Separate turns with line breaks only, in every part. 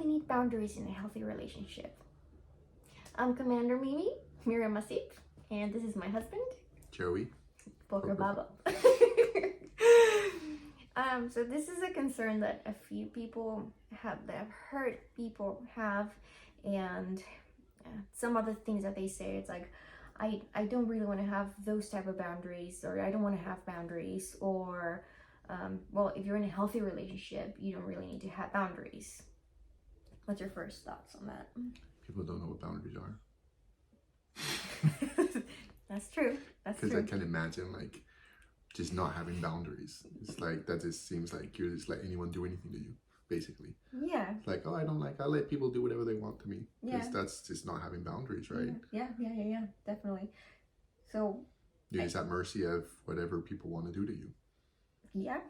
we need boundaries in a healthy relationship. I'm Commander Miriam Masip, and this is my husband,
Joey.
Poker Baba. So this is a concern that a few people have, that I've heard people have, and some other things that they say, it's like, I don't really want to have those type of boundaries, or I don't want to have boundaries, or well, if you're in a healthy relationship, you don't really need to have boundaries. What's your first thoughts on that?
People don't know what boundaries are.
That's true. That's true.
Because I can imagine like just not having boundaries. It's like that just seems like you're just let anyone do anything to you, basically.
Yeah.
It's like, oh, I let people do whatever they want to me. Because
Yeah.
that's just not having boundaries, right?
Yeah, definitely. So
You're just at mercy of whatever people want to do to you.
Yeah,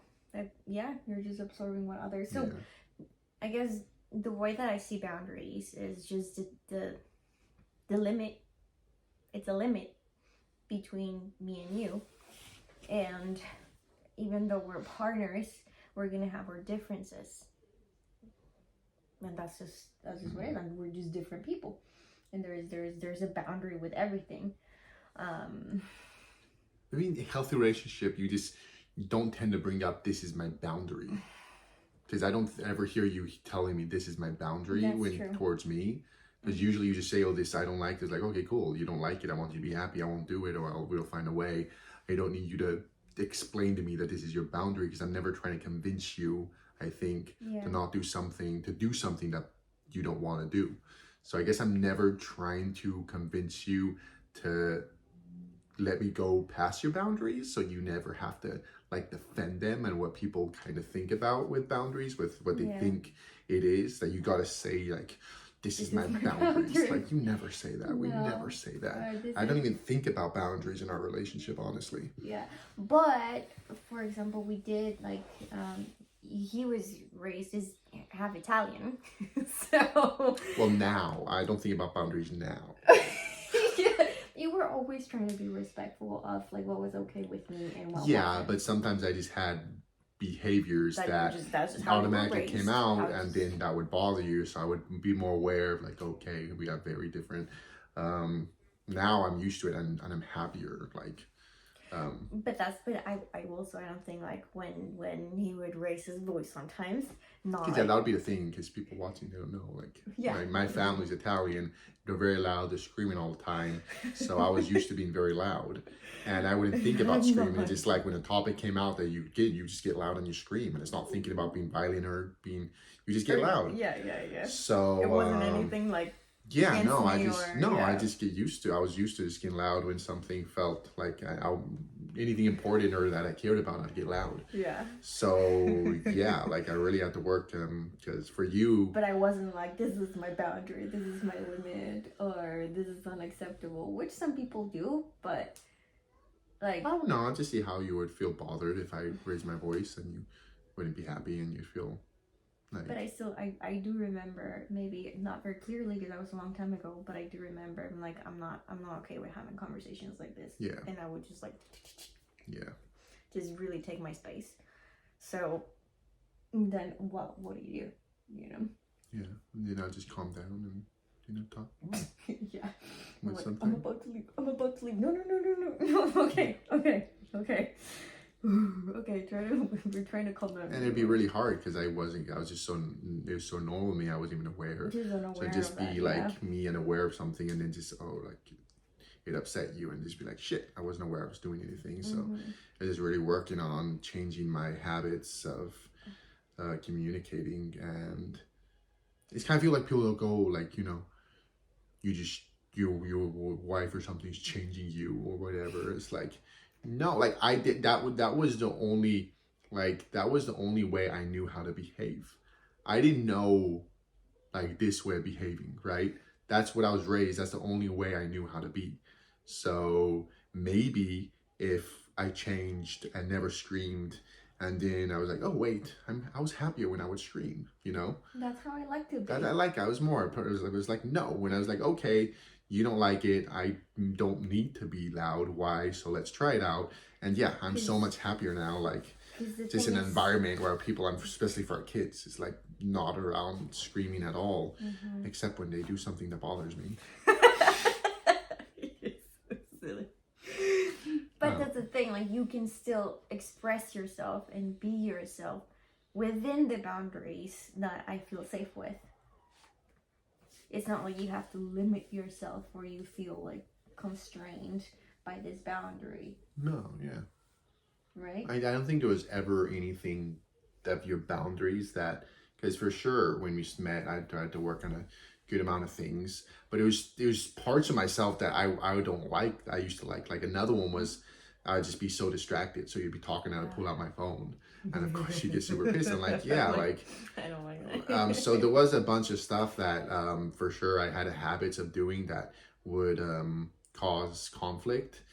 you're just absorbing what others. So
Yeah.
I guess the way that I see boundaries is just the limit. It's a limit between me and you, and even though we're partners, we're gonna have our differences, and that's just what it is. And we're just different people, and there's a boundary with everything.
I mean, a healthy relationship, you don't tend to bring up, this is my boundary. Because I don't ever hear you telling me this is my boundary.
That's true.
Towards me. Because usually you just say, oh, this I don't like. It's like, okay, cool. You don't like it. I want you to be happy. I won't do it, or we'll find a way. I don't need you to explain to me that this is your boundary, because I'm never trying to convince you, I think, to not do something, that you don't want to do. So I guess I'm never trying to convince you to let me go past your boundaries, so you never have to like defend them and what people kind of think about with boundaries, with what they think it is, that you got to say like, this is my boundaries. Like, you never say that. No. We never say that. I don't even think about boundaries in our relationship, honestly.
Yeah, but for example, we did like he was raised as half Italian, so.
Well, now I don't think about boundaries now.
Yeah, you were always trying to be respectful of like what was okay with me and what wasn't.
But sometimes I just had behaviors that automatically came out, and then that would bother you, so I would be more aware of like, okay, we are very different. Now I'm used to it, and I'm happier, like
but I will say, I don't think like when he would raise his voice sometimes, not
that would be the thing, because people watching, they don't know, like my family's Italian, they're very loud, they're screaming all the time, so I was used to being very loud, and I wouldn't think about screaming. It's just like when a topic came out that you just get loud and you scream, and it's not thinking about being violent or you just get loud.
Yeah.
So
it wasn't anything like
I just get used to. I was used to just getting loud when something felt like anything important or that I cared about, I'd get loud.
Yeah.
So yeah, like I really had to work because for you.
But I wasn't like, this is my boundary, this is my limit, or this is unacceptable, which some people do, but like.
Oh no, I just see how you would feel bothered if I raised my voice, and you wouldn't be happy, and you'd feel.
But I do remember, maybe not very clearly because that was a long time ago, but I do remember I'm like, I'm not okay with having conversations like this.
Yeah.
And I would just like, just
just
really take my space. So then what do you do? You know?
Yeah. And then I'll just calm down and talk.
Yeah.
With
like,
something.
I'm about to leave. No. Okay. Okay, we're trying to calm down.
And it'd be really hard because it was just it was so normal to me, I wasn't even aware. So just be like me and aware of something, and then just, it upset you, and just be like, shit, I wasn't aware I was doing anything. So I was really working on changing my habits of communicating, and it's kind of feel like people will go like, your wife or something's changing you or whatever. It's like, no, like I did that was the only way I knew how to behave. I didn't know like this way of behaving, right? That's what I was raised. That's the only way I knew how to be. So maybe if I changed and never screamed, and then I was like, oh wait, I was happier when I would scream,
That's how I like to be.
I was more, it was like, no, when I was like, okay, you don't like it, I don't need to be loud, why? So let's try it out. And yeah, I'm so much happier now, like just in an environment where people, especially for our kids, it's like not around screaming at all, except when they do something that bothers me.
You're so silly. But that's the thing, like you can still express yourself and be yourself within the boundaries that I feel safe with. It's not like you have to limit yourself or you feel like constrained by this boundary.
No, yeah.
Right?
I don't think there was ever anything of your boundaries that, because for sure when we met, I tried to work on a good amount of things, but it was parts of myself that I don't like. I used to like another one was I'd just be so distracted. So you'd be talking and I'd pull out my phone, and of course you get super pissed. I'm like, yeah, like
I don't like that.
so there was a bunch of stuff that for sure I had habits of doing that would cause conflict.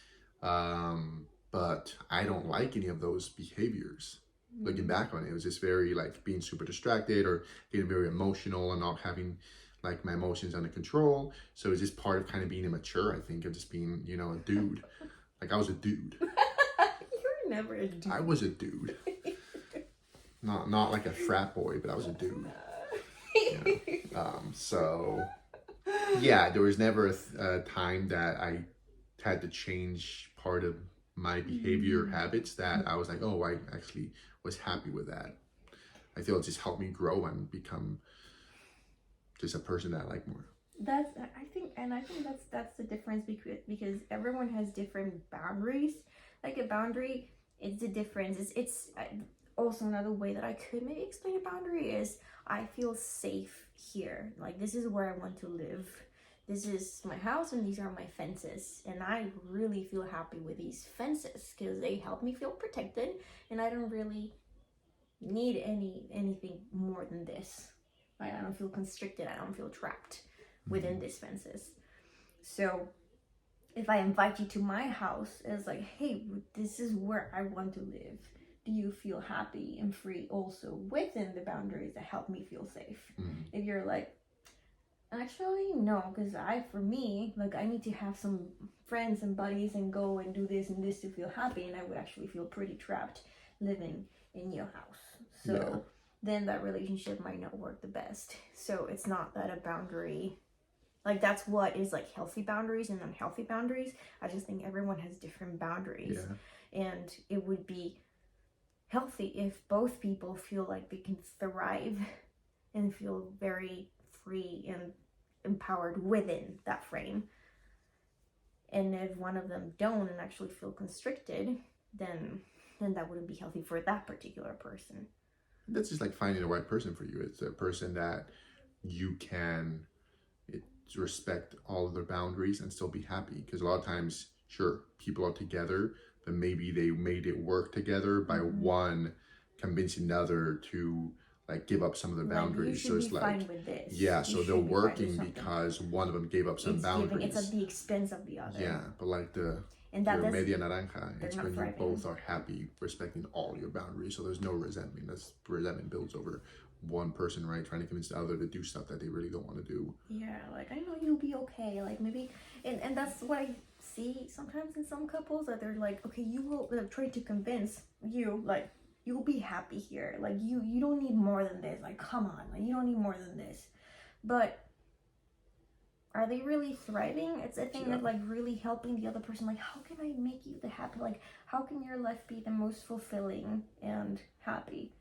But I don't like any of those behaviors. Looking back on it, it was just very like being super distracted or getting very emotional and not having like my emotions under control. So it's just part of kind of being immature, I think, of just being, you know, a dude. Like I was a dude.
You were never a dude.
I was a dude. Not like a frat boy, but I was a dude. You know? So yeah, there was never a time that I had to change part of my behavior habits that I was like, oh, I actually was happy with that. I feel it just helped me grow and become just a person that I like more.
I think that's the difference because everyone has different boundaries. Like a boundary, it's the difference. It's also another way that I could maybe explain a boundary is I feel safe here. Like this is where I want to live. This is my house and these are my fences, and I really feel happy with these fences because they help me feel protected, and I don't really need anything more than this. Right? I don't feel constricted. I don't feel trapped within these fences. So if I invite you to my house, it's like, hey, this is where I want to live. Do you feel happy and free also within the boundaries that help me feel safe? If you're like, actually, no, because for me, like I need to have some friends and buddies and go and do this and this to feel happy, and I would actually feel pretty trapped living in your house. So then that relationship might not work the best. So it's not that a boundary, like that's what is like healthy boundaries and unhealthy boundaries. I just think everyone has different boundaries. And it would be healthy if both people feel like they can thrive and feel very free and empowered within that frame. And if one of them don't and actually feel constricted, then that wouldn't be healthy for that particular person.
That's just like finding the right person for you. It's a person that you can respect all of their boundaries and still be happy. Because a lot of times, sure, people are together, but maybe they made it work together by one convincing the other to like give up some of their boundaries. So it's like, fine with this. Yeah, so they're working because one of them gave up some boundaries.
It's at the expense of the other.
Yeah, but like your media naranja, it's when you both are happy, respecting all your boundaries. So there's no resentment. Resentment builds over one person, right, trying to convince the other to do stuff that they really don't want to do.
Yeah, like I know you'll be okay. Like maybe, and that's what I see sometimes in some couples, that they're like, okay, you will try to convince you, like, you'll be happy here. Like you don't need more than this. Like come on, like you don't need more than this. But are they really thriving? It's a thing of like really helping the other person. Like how can I make you the happy? Like how can your life be the most fulfilling and happy?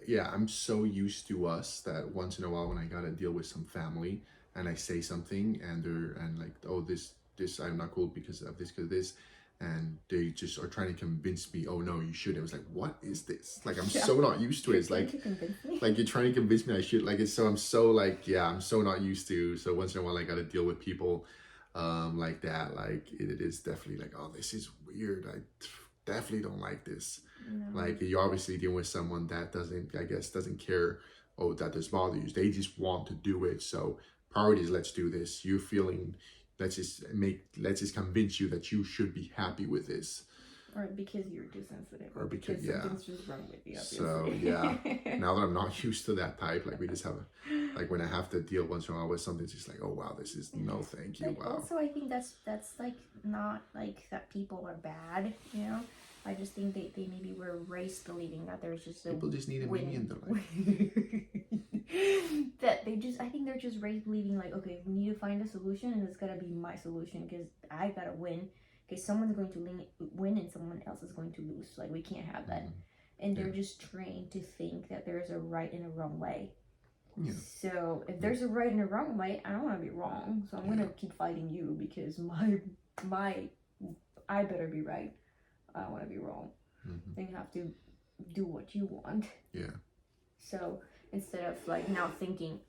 Yeah, I'm so used to us that once in a while when I gotta deal with some family and I say something and they're like, oh, this I'm not cool because of this, and they just are trying to convince me, oh no, you shouldn't. I was like, what is this? Like I'm so not used to it. It's like you're trying to convince me I should. Like I'm so not used to. So once in a while I gotta deal with people like that. Like it is definitely like, oh, this is weird. I definitely don't like this. No. Like you're obviously dealing with someone that doesn't care, oh, that this bothers you. They just want to do it. So priorities, let's do this. You're feeling, let's just convince you that you should be happy with this.
Or because you're too sensitive.
Or because
something's just wrong with you, obviously.
So yeah, now that I'm not used to that type, like we just have like when I have to deal once in a while with something, it's just like, oh wow, this is no thank you.
But
wow.
Also I think that's like not like that people are bad, you know? I just think they maybe were raised believing that there's just a
People just need a
win.
meaning in their life.
That I think they're just raised believing like, okay, we need to find a solution and it's gotta be my solution because I gotta win. Okay, someone's going to win and someone else is going to lose. Like, we can't have that. And they're just trained to think that there's a right and a wrong way.
Yeah.
So if there's a right and a wrong way, I don't want to be wrong. So I'm gonna keep fighting you because I better be right. I don't want to be wrong. Then you have to do what you want.
Yeah.
So instead of like now thinking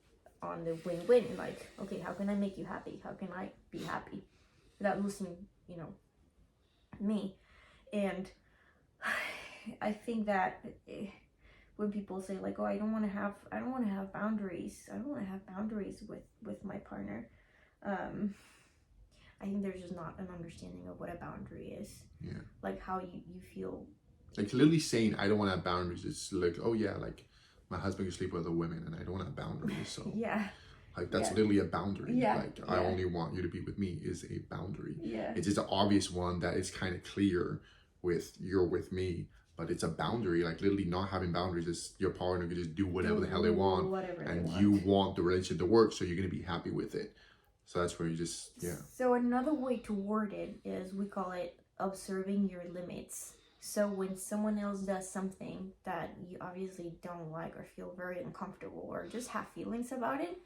on the win-win, like, okay, how can I make you happy? How can I be happy without losing, me? And I think that when people say like, oh, I don't want to have boundaries. I don't want to have boundaries with my partner. I think there's just not an understanding of what a boundary is.
Yeah.
Like how you feel.
Like literally saying I don't want to have boundaries. It's like, oh yeah, like my husband can sleep with other women and I don't want to have boundaries. So
yeah.
Like that's literally a boundary.
Yeah.
Like I only want you to be with me is a boundary.
Yeah.
It's just an obvious one that is kind of clear with you're with me, but it's a boundary. Like literally not having boundaries is your partner can just do whatever the hell they want, and you want the relationship to work, so you're gonna be happy with it. So that's where you just
So another way to word it is we call it observing your limits. So when someone else does something that you obviously don't like or feel very uncomfortable or just have feelings about it,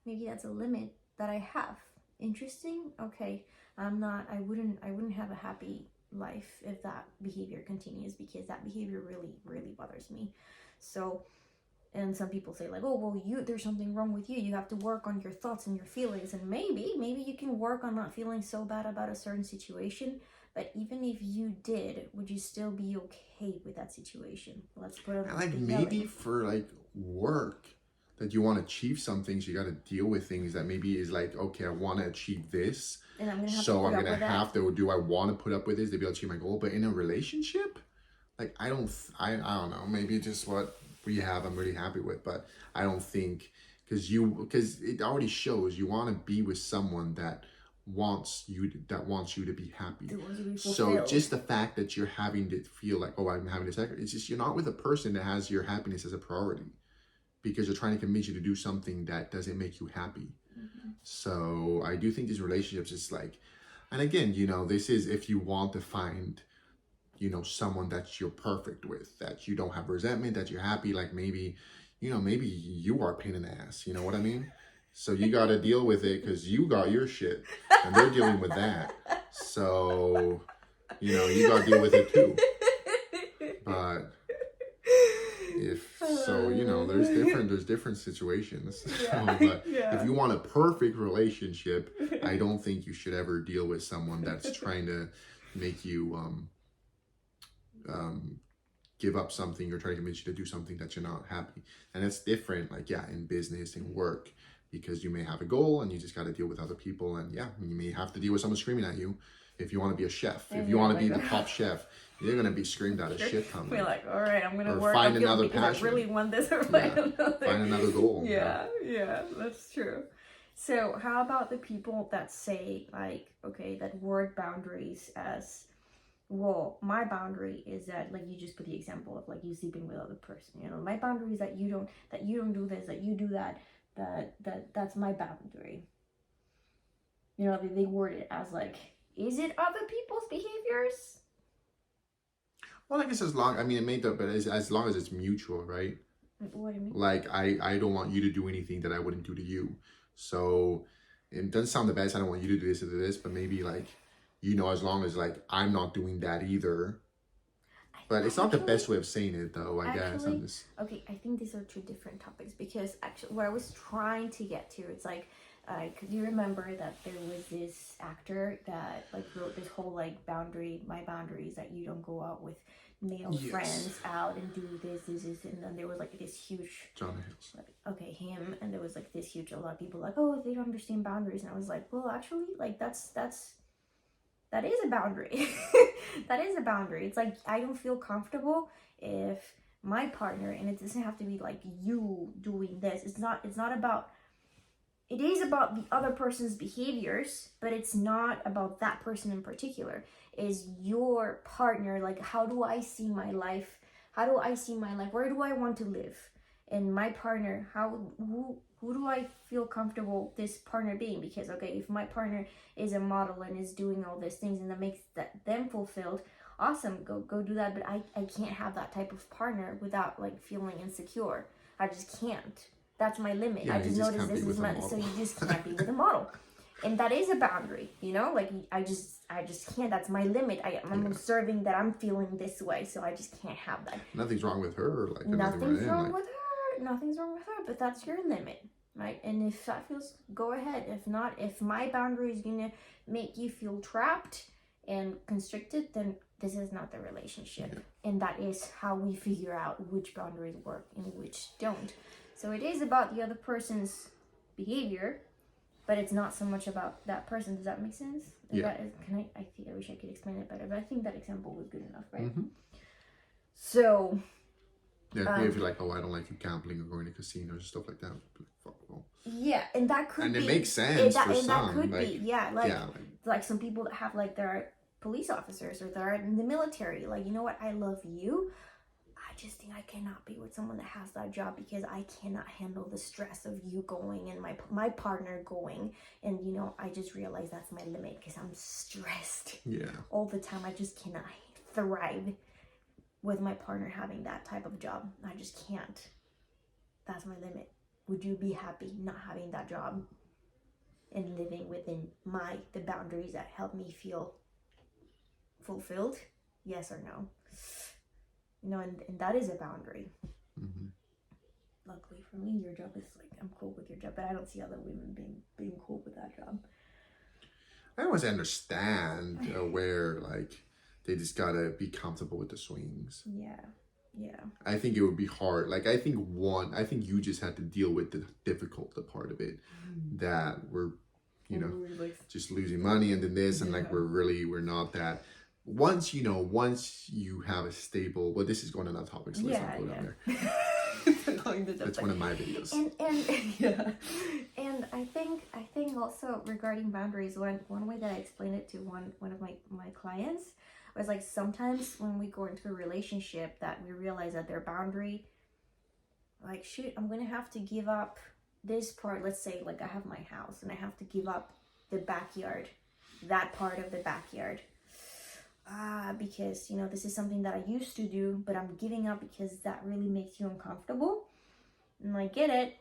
maybe that's a limit that I have. Interesting. Okay, I wouldn't have a happy life if that behavior continues because that behavior really bothers me. So, and some people say like, oh well, there's something wrong with you. You have to work on your thoughts and your feelings, and maybe you can work on not feeling so bad about a certain situation. But even if you did, would you still be okay with that situation? Let's put it
like maybe for like work that you want to achieve something, so you got to deal with things that maybe is like, okay, I want to achieve this,
and I'm gonna
have to do I want to put up with this to be able to achieve my goal? But in a relationship, like I don't know, maybe just what we have I'm really happy with, but I don't think because it already shows you want to be with someone that wants you to be happy. So just the fact that you're having to feel like, oh, I'm having this, it's just you're not with a person that has your happiness as a priority, because they're trying to convince you to do something that doesn't make you happy. So I do think these relationships is like, and again, this is if you want to find, someone that you're perfect with, that you don't have resentment, that you're happy, like maybe you are a pain in the ass, you know what I mean? So you got to deal with it because you got your shit and they're dealing with that. So, you got to deal with it too. But there's different situations. But if you want a perfect relationship, I don't think you should ever deal with someone that's trying to make you give up something or try to convince you to do something that you're not happy. And it's different, like in business and work, because you may have a goal and you just got to deal with other people, and you may have to deal with someone screaming at you. If you want to be a chef, if you want to be the top chef, you're gonna be screamed at a shit ton.
We're like, all right, I'm gonna work.
Find another passion.
I really want this, or find another.
Find another goal.
Yeah, that's true. So how about the people that say like, okay, that word boundaries as, well, my boundary is that, like you just put the example of like you sleeping with other person. My boundary is that you don't do this, that you do that. That's my boundary. They word it as like, is it other people's behaviors?
Well, I guess as long as it's mutual, right?
What do you mean?
Like I don't want you to do anything that I wouldn't do to you. So it doesn't sound the best. I don't want you to do this or this, but maybe like, as long as like I'm not doing that either. But it's not the best way of saying it, though, I guess.
Okay, I think these are two different topics, because actually what I was trying to get to, it's like, do you remember that there was this actor that like wrote this whole like my boundaries that you don't go out with male friends out and do this, and then there was like this huge
John Hills.
Okay, him, and there was like this huge, a lot of people like, oh, they don't understand boundaries, and I was like, well, actually, like that is a boundary. That is a boundary. It's like, I don't feel comfortable if my partner, and it doesn't have to be like you doing this. It's not about it is about the other person's behaviors, but it's not about that person in particular. Is your partner, like, how do I see my life? How do I see my life? Where do I want to live? And my partner, who do I feel comfortable this partner being? Because, okay, if my partner is a model and is doing all these things and that makes them fulfilled, awesome, go do that. But I can't have that type of partner without like feeling insecure. I just can't. That's my limit.
Yeah,
I just noticed this is my, so you just can't be with a model. And that is a boundary, you know, like I just can't. That's my limit. I'm observing that I'm feeling this way, so I just can't have that.
Nothing's wrong with her. Like
Nothing's wrong with her. Nothing's wrong with her. But that's your limit, right? And if that feels, go ahead. If not, if my boundary is gonna make you feel trapped and constricted, then this is not the relationship. Yeah. And that is how we figure out which boundaries work and which don't. So it is about the other person's behavior, but it's not so much about that person. Does that make sense?
Yeah.
That is, I wish I could explain it better, but I think that example was good enough, right?
Mm-hmm.
So.
Yeah, if you're like, oh, I don't like you gambling or going to casinos and stuff like that. Fuck, well.
Yeah, and that could
and
be.
And it makes sense for some.
That could be, yeah. Like some people that have, like, they're police officers or they're in the military. Like, you know what? I love you. I just think I cannot be with someone that has that job because I cannot handle the stress of you going and my partner going. And, you know, I just realized that's my limit because I'm stressed all the time. I just cannot thrive with my partner having that type of job. I just can't. That's my limit. Would you be happy not having that job and living within the boundaries that help me feel fulfilled? Yes or no? You know, and that is a boundary. Mm-hmm. Luckily for me, your job is like, I'm cool with your job, but I don't see other women being cool with that job.
I always understand where, like, they just gotta be comfortable with the swings. Yeah. I think it would be hard. Like, I think you just had to deal with the difficult part of it. That we're, you know, like, just losing money and then this, and like, we're not that. Once you have a stable, well, this is going on that topic, so let's not go down there. That's one of my videos.
And I think also regarding boundaries, one way that I explained it to one of my clients was like, sometimes when we go into a relationship that we realize that their boundary, like, shoot, I'm gonna have to give up this part. Let's say, like, I have my house and I have to give up the backyard, that part of the backyard. Because, you know, this is something that I used to do, but I'm giving up because that really makes you uncomfortable. And I get it.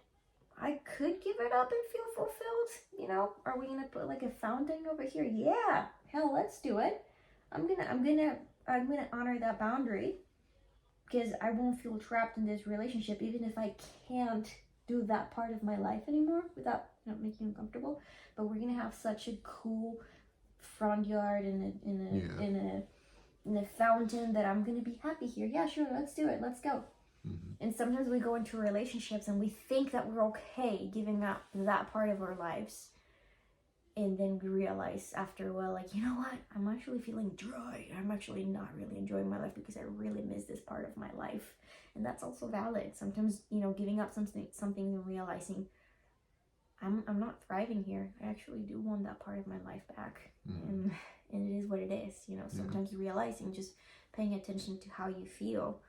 I could give it up and feel fulfilled. You know, are we gonna put like a fountain over here? Yeah, hell, let's do it. I'm gonna honor that boundary because I won't feel trapped in this relationship, even if I can't do that part of my life anymore without, you know, making you uncomfortable. But we're gonna have such a cool front yard in a fountain that I'm gonna be happy here. Yeah, sure, let's do it. Let's go. Mm-hmm. And sometimes we go into relationships and we think that we're okay giving up that part of our lives, and then we realize after a while, like, you know what? I'm actually feeling dry. I'm actually not really enjoying my life because I really miss this part of my life, and that's also valid. Sometimes, you know, giving up something and realizing I'm not thriving here. I actually do want that part of my life back. Mm. And it is what it is. You know, sometimes realizing, just paying attention to how you feel.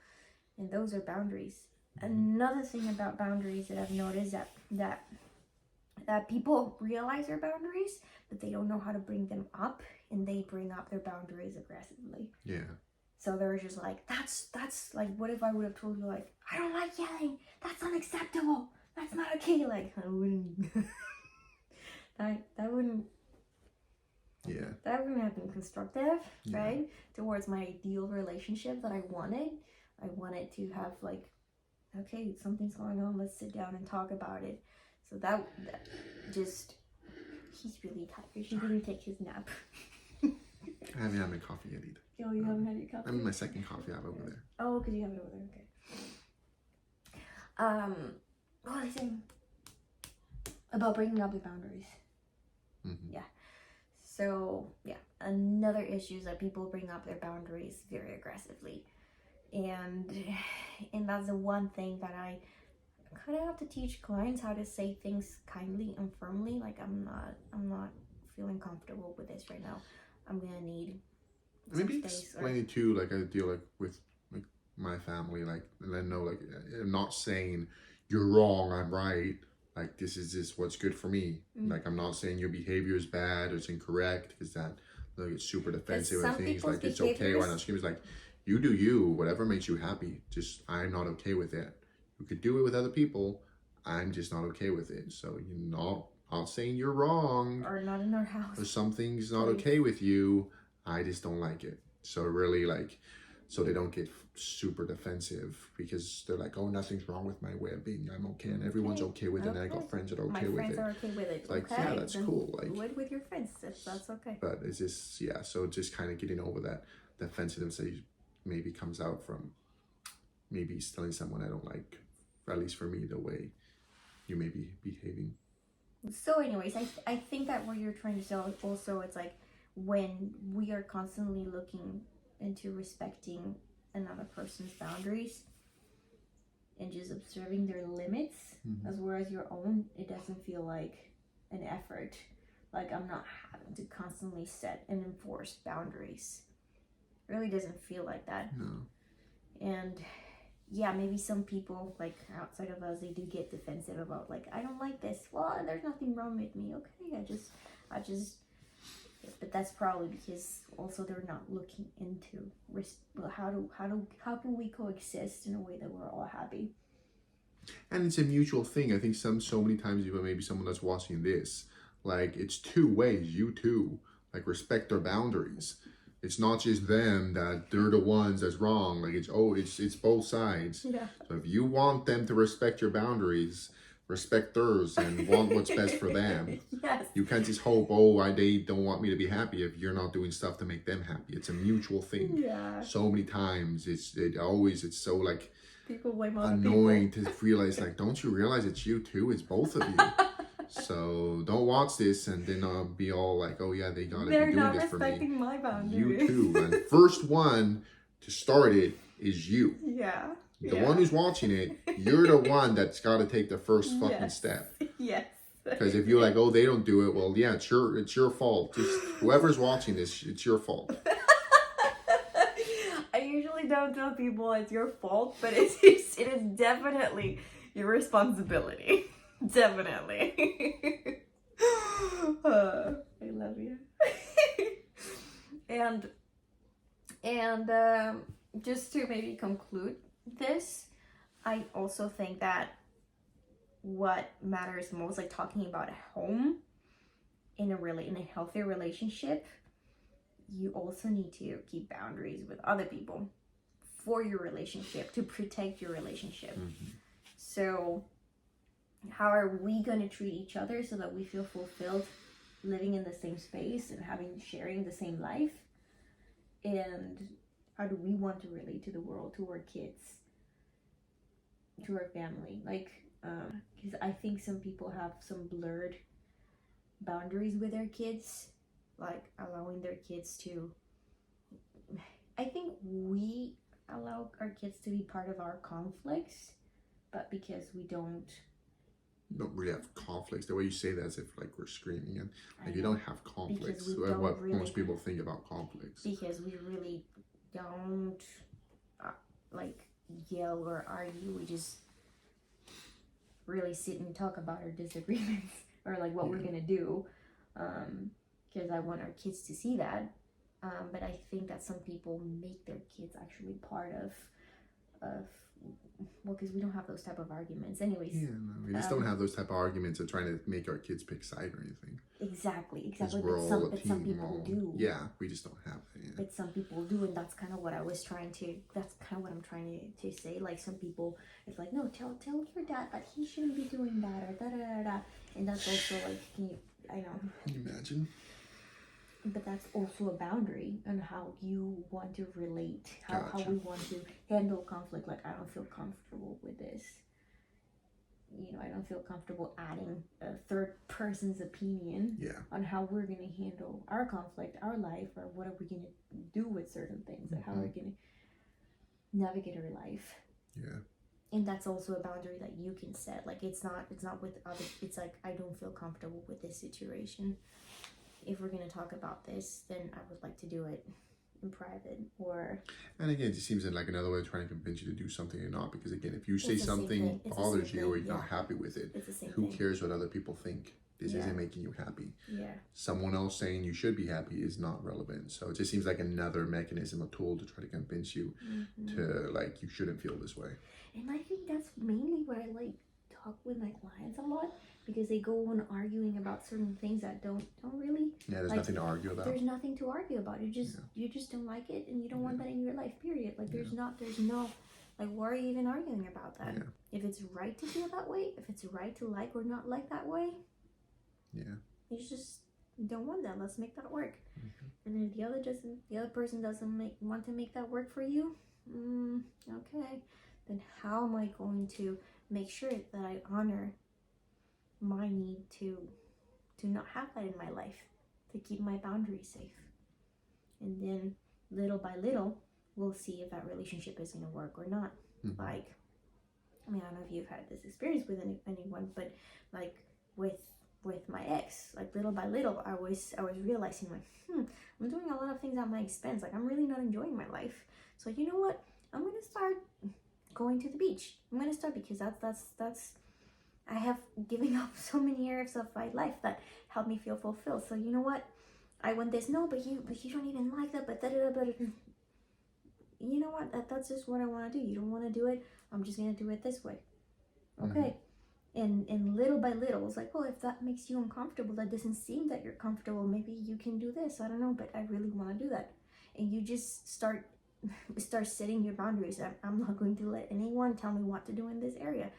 And those are boundaries. Another thing about boundaries that I've noticed that people realize their boundaries, but they don't know how to bring them up, and they bring up their boundaries aggressively. Yeah. So they're just like, that's like, what if I would have told you, like, I don't like yelling. That's unacceptable. That's not okay. Like, I wouldn't. that wouldn't. Yeah. That wouldn't have been constructive, right? Towards my ideal relationship that I wanted. I wanted to have, like, okay, something's going on. Let's sit down and talk about it. So that just, he's really tired. He didn't take his nap.
I haven't had my coffee yet either.
Oh, you haven't had your coffee?
I'm in my second coffee out over there.
Oh, because you have it over there. Okay. What was I saying? About bringing up the boundaries. Mm-hmm. Yeah. So, yeah. Another issue is that people bring up their boundaries very aggressively. And that's the one thing that I kind of have to teach clients how to say things kindly and firmly. Like, I'm not feeling comfortable with this right now. I'm gonna need
Maybe
some space.
explain it too, like I deal like with like my family, like and then know like I'm not saying you're wrong, I'm right. Like this is what's good for me. Like I'm not saying your behavior is bad or it's incorrect because that like it's super defensive and things like it's okay. Why not scream? It's like you do you, whatever makes you happy. Just I'm not okay with it. You could do it with other people. I'm just not okay with it. So you're not saying you're wrong
or not in our house.
or something's not okay with you. I just don't like it. So really like, so they don't get super defensive because they're like, oh, nothing's wrong with my way of being. I'm okay, and everyone's okay with it. And I got friends that are okay with it.
My friends are okay with it.
Like, yeah, that's cool. Like,
do it with your friends. That's okay.
But it's just so just kind of getting over that defensiveness that maybe comes out from maybe telling someone I don't like, at least for me, the way you may be behaving.
So, anyways, I think that what you're trying to say also, it's like when we are constantly looking into respecting another person's boundaries and just observing their limits, as well as your own, it doesn't feel like an effort. Like I'm not having to constantly set and enforce boundaries. It really doesn't feel like that.
No. And
yeah, maybe some people like outside of us, they do get defensive about like, I don't like this. Well, there's nothing wrong with me. Okay, I just. But that's probably because also they're not looking into how can we coexist in a way that we're all happy.
And it's a mutual thing. I think so many times, even maybe someone that's watching this, like it's two ways. You too, like respect their boundaries. It's not just them that they're the ones that's wrong. Like it's both sides.
Yeah.
So if you want them to respect your boundaries, respect theirs and want what's best for them.
Yes.
You can't just hope, they don't want me to be happy if you're not doing stuff to make them happy. It's a mutual thing.
Yeah.
So many times it's so like
people blame other
annoying
people.
to realize like, don't you realize it's you too? It's both of you. So don't watch this and then be all like, oh yeah, they gotta be doing this for me.
They're not respecting my boundaries.
You too. And first one to start it is you.
Yeah.
The one who's watching it, you're the one that's got to take the first fucking step.
Yes.
Because if you're like, they don't do it, well, yeah, it's your fault. Just whoever's watching this, it's your fault.
I usually don't tell people it's your fault, but it is definitely your responsibility. Definitely. I love you. and just to maybe conclude this, I also think that what matters most, like talking about at home in a healthy relationship, you also need to keep boundaries with other people for your relationship, to protect your relationship. So how are we going to treat each other so that we feel fulfilled living in the same space and sharing the same life? And how do we want to relate to the world, to our kids, to our family? Like, because I think some people have some blurred boundaries with their kids, like allowing their kids to, I think we allow our kids to be part of our conflicts, but because we don't
really have conflicts. The way you say that is if like we're screaming and like you don't have conflicts. What really, most people think about conflicts.
Because we really don't like yell or argue. We just really sit and talk about our disagreements or like what we're gonna do. Because I want our kids to see that. But I think that some people make their kids actually part of well, because we don't have those type of arguments anyways.
Yeah, no, we just don't have those type of arguments of trying to make our kids pick side or anything.
Exactly.
We're all a
but some people do.
Yeah, we just don't have that. Yeah.
But some people do, and that's kind of what I'm trying to say. Like some people, it's like, no, tell your dad that he shouldn't be doing that, or da-da-da-da. And that's also like, I know.
Can you imagine?
But that's also a boundary on how you want to relate, how we want to handle conflict. Like, I don't feel comfortable with this. I don't feel comfortable adding a third person's opinion on how we're going to handle our conflict, our life, or what are we going to do with certain things, or how we're going to navigate our life.
Yeah.
And that's also a boundary that you can set. Like it's not with other, it's like, I don't feel comfortable with this situation. If we're going to talk about this, then I would like to do it in private. Or,
and again, it just seems like another way of trying to convince you to do something or not, because again, if you say
It's the same
something
thing. It's the
bothers
same
you or
thing,
you're not
yeah.
happy with it,
it's the same
who
thing.
cares what other people think? This
Yeah.
isn't making you happy.
Yeah.
Someone else saying you should be happy is not relevant. So it just seems like another mechanism, a tool to try to convince you to, like, you shouldn't feel this way.
And I think that's mainly what I like talk with my clients a lot, because they go on arguing about certain things that don't really,
Yeah, there's
like,
nothing to argue about.
there's nothing to argue about. You just don't like it, and you don't want that in your life, period. Like there's no, like, why are you even arguing about that? If it's right to feel that way, if it's right to like or not like that way, you just don't want that. Let's make that work. And if the other person doesn't want to make that work for you, okay, then how am I going to make sure that I honor my need to not have that in my life, to keep my boundaries safe? And then little by little, we'll see if that relationship is going to work or not. Like, I mean, I don't know if you've had this experience with anyone, but like with my ex, like little by little, I was realizing, like, I'm doing a lot of things at my expense. Like, I'm really not enjoying my life. So you know what? I'm gonna start going to the beach. I'm gonna start, because that's I have given up so many areas of my life that help me feel fulfilled. So you know what? I want this. No, but you don't even like that. But you know what? That's just what I want to do. You don't want to do it. I'm just gonna do it this way. Okay. And little by little, it's like, well, if that makes you uncomfortable, that doesn't seem that you're comfortable, maybe you can do this. I don't know, but I really want to do that. And you just start setting your boundaries. I'm not going to let anyone tell me what to do in this area.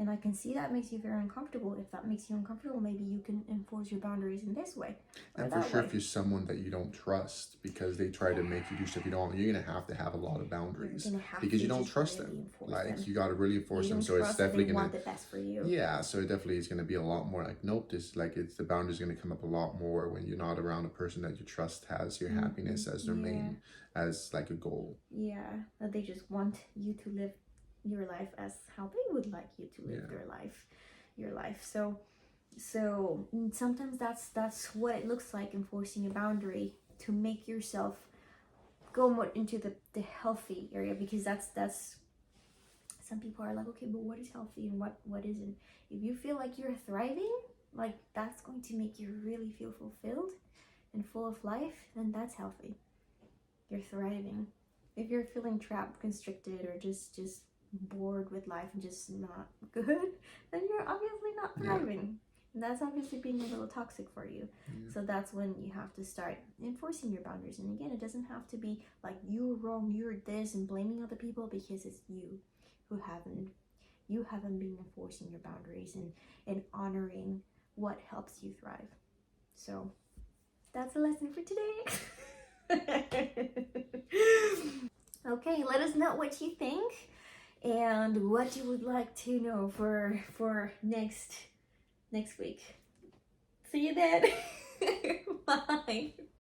And I can see that makes you very uncomfortable. If that makes you uncomfortable, maybe you can enforce your boundaries in this way.
And for sure, if you're someone that you don't trust because they try to make you do stuff you don't, you're going to have a lot of boundaries because you don't trust them. Like, you got to really enforce them. So it's definitely going to
want the best for you.
Yeah, so it definitely is going to be a lot more like, nope, this, like, it's the boundaries going to come up a lot more when you're not around a person that you trust has your happiness as their main, as like a goal. Yeah,
that they just want you to live your life as how they would like you to live your life. So sometimes that's what it looks like, enforcing a boundary to make yourself go more into the healthy area, because that's some people are like, okay, but what is healthy and what isn't? If you feel like you're thriving, like that's going to make you really feel fulfilled and full of life, then that's healthy. You're thriving. If you're feeling trapped, constricted, or just bored with life and just not good, then you're obviously not thriving. And that's obviously being a little toxic for you. So that's when you have to start enforcing your boundaries. And again, it doesn't have to be like, you're wrong, you're this, and blaming other people, because it's you who haven't been enforcing your boundaries and honoring what helps you thrive. So that's a lesson for today. Okay, let us know what you think and what you would like to know for next week. See you then. Bye.